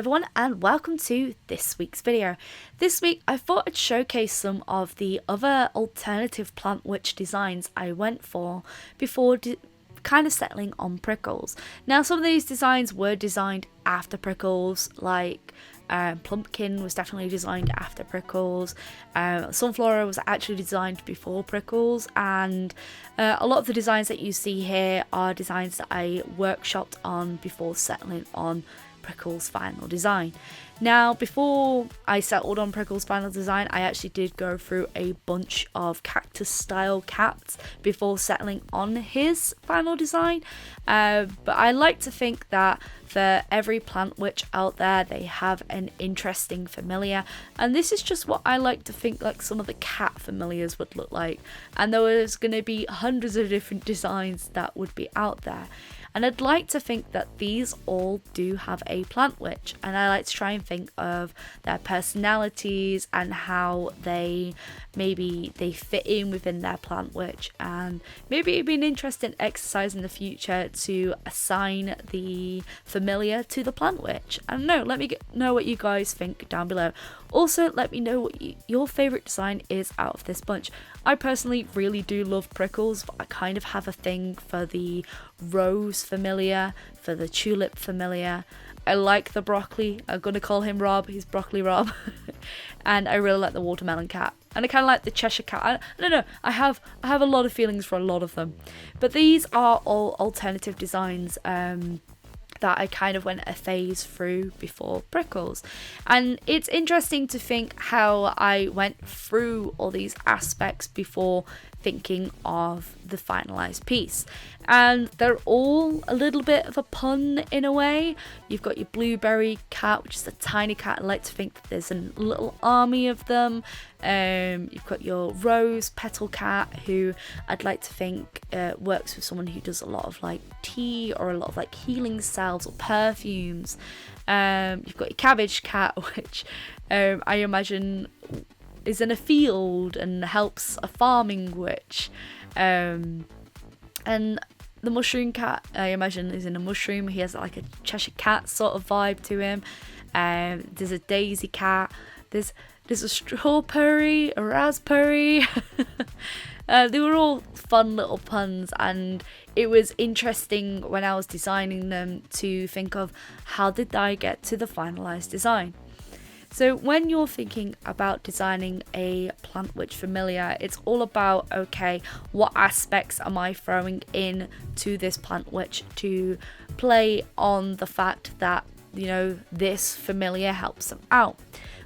everyone, and welcome to this week's video. This week I thought I'd showcase some of the other alternative plant witch designs I went for before kind of settling on Prickles. Now some of these designs were designed after Prickles, like Plumpkin was definitely designed after Prickles, Sunflora was actually designed before Prickles, and a lot of the designs that you see here are designs that I workshopped on before settling on Prickles' final design. Now, before I settled on Prickles' final design, I actually did go through a bunch of cactus style cats before settling on his final design, but I like to think that for every plant witch out there, they have an interesting familiar, and this is just what I like to think like some of the cat familiars would look like, and there was going to be hundreds of different designs that would be out there. And I'd like to think that these all do have a plant witch, and I like to try and think of their personalities and how they fit in within their plant witch, and maybe it'd be an interesting exercise in the future to assign the familiar to the plant witch. I don't know, let me know what you guys think down below. Also, let me know what your favourite design is out of this bunch. I personally really do love Prickles, but I kind of have a thing for the rose familiar, for the tulip familiar. I like the broccoli. I'm going to call him Rob. He's Broccoli Rob. And I really like the watermelon cat. And I kind of like the Cheshire cat. I don't know. I have a lot of feelings for a lot of them. But these are all alternative designs that I kind of went a phase through before Prickles. And it's interesting to think how I went through all these aspects before thinking of the finalized piece, and they're all a little bit of a pun in a way. You've got your blueberry cat, which is a tiny cat. I like to think that there's a little army of them. You've got your rose petal cat, who I'd like to think works with someone who does a lot of like tea or a lot of like healing salves or perfumes. You've got your cabbage cat, which I imagine is in a field and helps a farming witch, and the mushroom cat, I imagine, is in a mushroom. He has like a Cheshire cat sort of vibe to him. There's a daisy cat, there's a strawberry, a raspberry. They were all fun little puns, and it was interesting when I was designing them to think of how did I get to the finalized design. So when you're thinking about designing a plant witch familiar, it's all about, okay, what aspects am I throwing in to this plant witch to play on the fact that, you know, this familiar helps them out.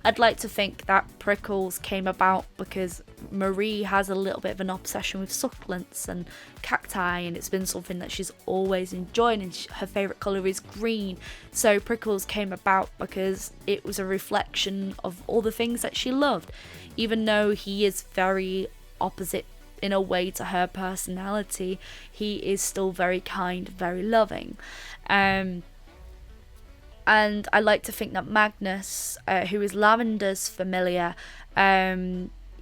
I'd like to think that Prickles came about because Marie has a little bit of an obsession with succulents and cacti, and it's been something that she's always enjoyed, and her favourite colour is green. So Prickles came about because it was a reflection of all the things that she loved, even though he is very opposite in a way to her personality. He is still very kind, very loving. And I like to think that Magnus, who is Lavender's familiar,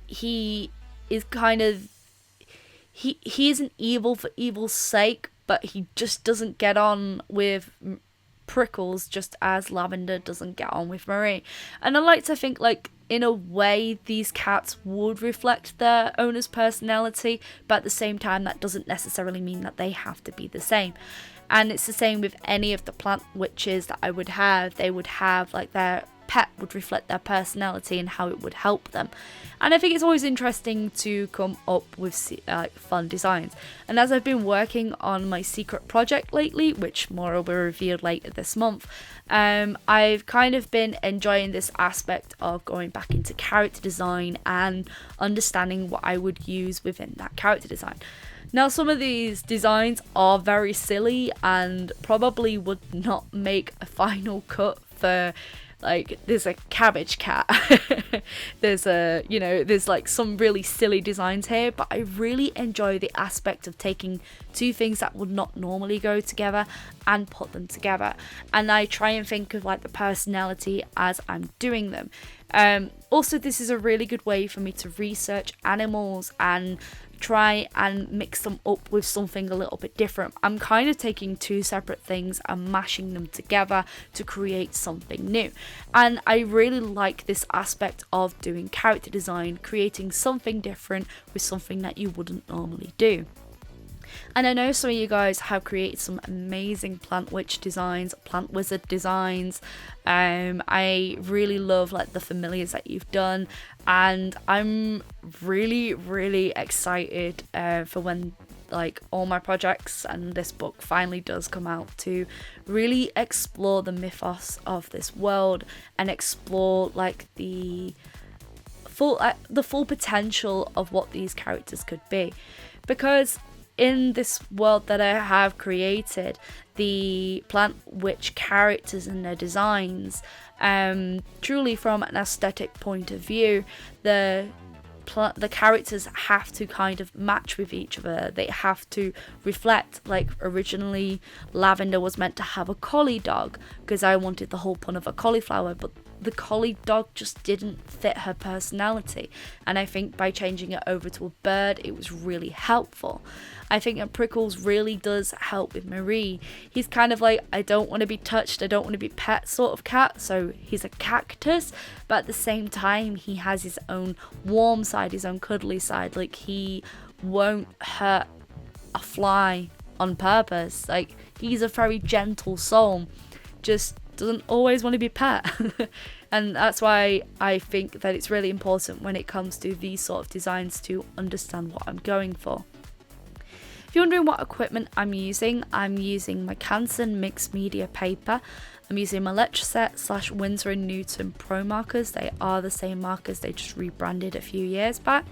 he is kind of, he isn't evil for evil's sake, but he just doesn't get on with Prickles, just as Lavender doesn't get on with Marie. And I like to think, like, in a way, these cats would reflect their owner's personality, but at the same time, that doesn't necessarily mean that they have to be the same. And it's the same with any of the plant witches that I would have. They would have, like, their pet would reflect their personality and how it would help them. And I think it's always interesting to come up with fun designs. And as I've been working on my secret project lately, which more will be revealed later this month, I've kind of been enjoying this aspect of going back into character design and understanding what I would use within that character design. Now, some of these designs are very silly and probably would not make a cut for, like, there's a cabbage cat. there's like some really silly designs here, but I really enjoy the aspect of taking two things that would not normally go together and put them together. And I try and think of, like, the personality as I'm doing them. Also, this is a really good way for me to research animals and try and mix them up with something a little bit different. I'm kind of taking two separate things and mashing them together to create something new. And I really like this aspect of doing character design, creating something different with something that you wouldn't normally do. And I know some of you guys have created some amazing plant witch designs, plant wizard designs. I really love like the familiars that you've done, and I'm really excited for when like all my projects and this book finally does come out, to really explore the mythos of this world and explore like the full potential of what these characters could be. Because in this world that I have created, the plant witch characters and their designs, truly from an aesthetic point of view, the characters have to kind of match with each other. They have to reflect. Like originally Lavender was meant to have a collie dog because I wanted the whole pun of a cauliflower, but the collie dog just didn't fit her personality, and I think by changing it over to a bird it was really helpful. I think that Prickles really does help with Marie. He's kind of like, I don't want to be touched, I don't want to be pet sort of cat, so he's a cactus, but at the same time he has his own warm side, his own cuddly side. Like he won't hurt a fly on purpose. Like he's a very gentle soul, just doesn't always want to be pet. And that's why I think that it's really important when it comes to these sort of designs to understand what I'm going for. If you're wondering what equipment I'm using my Canson mixed media paper. I'm using my Letraset / Winsor & Newton Pro markers. They are the same markers, they just rebranded a few years back.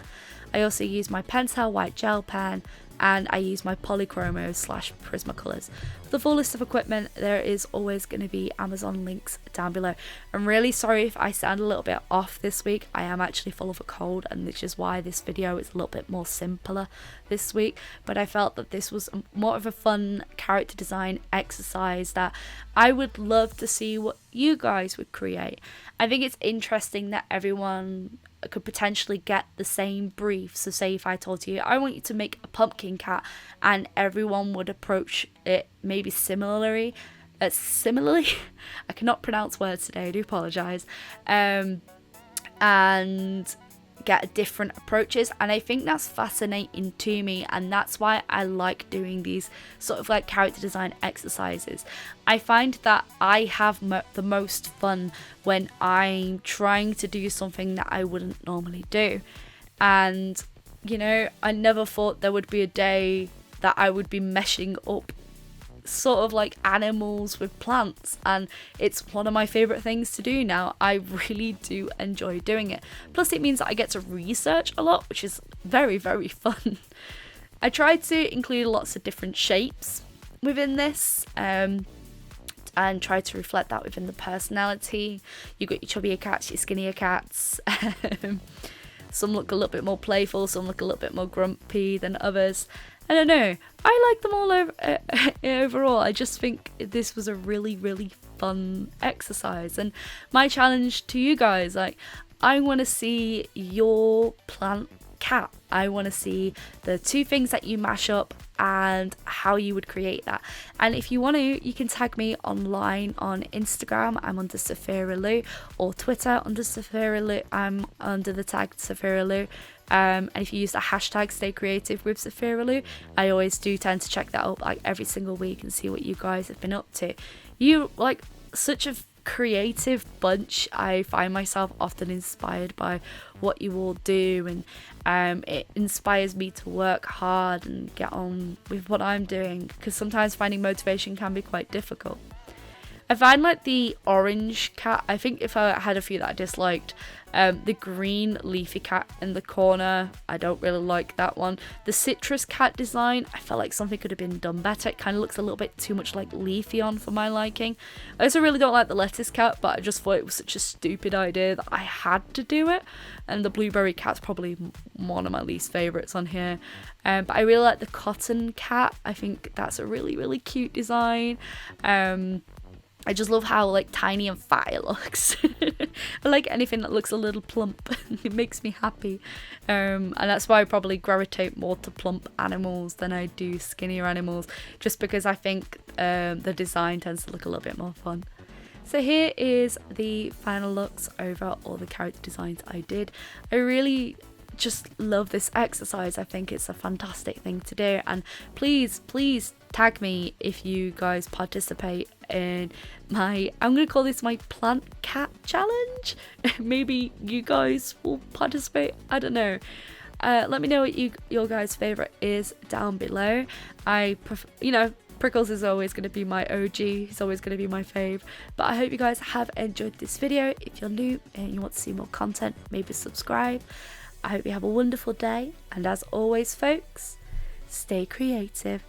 I also use my Pentel white gel pen, and I use my Polychromos / Prismacolors. For the full list of equipment, there is always going to be Amazon links down below. I'm really sorry if I sound a little bit off this week. I am actually full of a cold, and which is why this video is a little bit more simpler this week. But I felt that this was more of a fun character design exercise that I would love to see what you guys would create. I think it's interesting that everyone could potentially get the same brief. So say if I told you, I want you to make a pumpkin cat, and everyone would approach it maybe similarly. I cannot pronounce words today, I do apologise. And get different approaches, and I think that's fascinating to me, and that's why I like doing these sort of like character design exercises. I find that I have the most fun when I'm trying to do something that I wouldn't normally do. And you know, I never thought there would be a day that I would be meshing up sort of like animals with plants, and it's one of my favorite things to do now. I really do enjoy doing it. Plus it means that I get to research a lot, which is very fun. I tried to include lots of different shapes within this, and try to reflect that within the personality. You got your chubbier cats, your skinnier cats. Some look a little bit more playful, some look a little bit more grumpy than others. I don't know. I like them all overall. I just think this was a really fun exercise. And my challenge to you guys, like, I want to see your plant cat. I want to see the two things that you mash up and how you would create that. And if you want to, you can tag me online on Instagram. I'm under Sophiralou, or Twitter under Sophiralou. I'm under the tag Sophiralou. And if you use the hashtag Stay Creative with Sophiralou, I always do tend to check that up like every single week and see what you guys have been up to. You like such a creative bunch. I find myself often inspired by what you all do, and it inspires me to work hard and get on with what I'm doing, because sometimes finding motivation can be quite difficult. I find like the orange cat, I think if I had a few that I disliked, the green leafy cat in the corner, I don't really like that one. The citrus cat design, I felt like something could have been done better. It kind of looks a little bit too much like Leafeon for my liking. I also really don't like the lettuce cat, but I just thought it was such a stupid idea that I had to do it. And the blueberry cat's probably one of my least favourites on here. But I really like the cotton cat. I think that's a really cute design. I just love how like tiny and fat it looks. I like anything that looks a little plump. It makes me happy, and that's why I probably gravitate more to plump animals than I do skinnier animals, just because I think the design tends to look a little bit more fun. So here is the final looks over all the character designs I did. I really just love this exercise. I think it's a fantastic thing to do, and please tag me if you guys participate in my, I'm gonna call this my plant cat challenge. Maybe you guys will participate, I don't know. Let me know what your guys' favorite is down below. I prefer, Prickles is always going to be my OG, he's always going to be my fave. But I hope you guys have enjoyed this video. If you're new and you want to see more content, maybe subscribe. I hope you have a wonderful day, and as always folks, stay creative.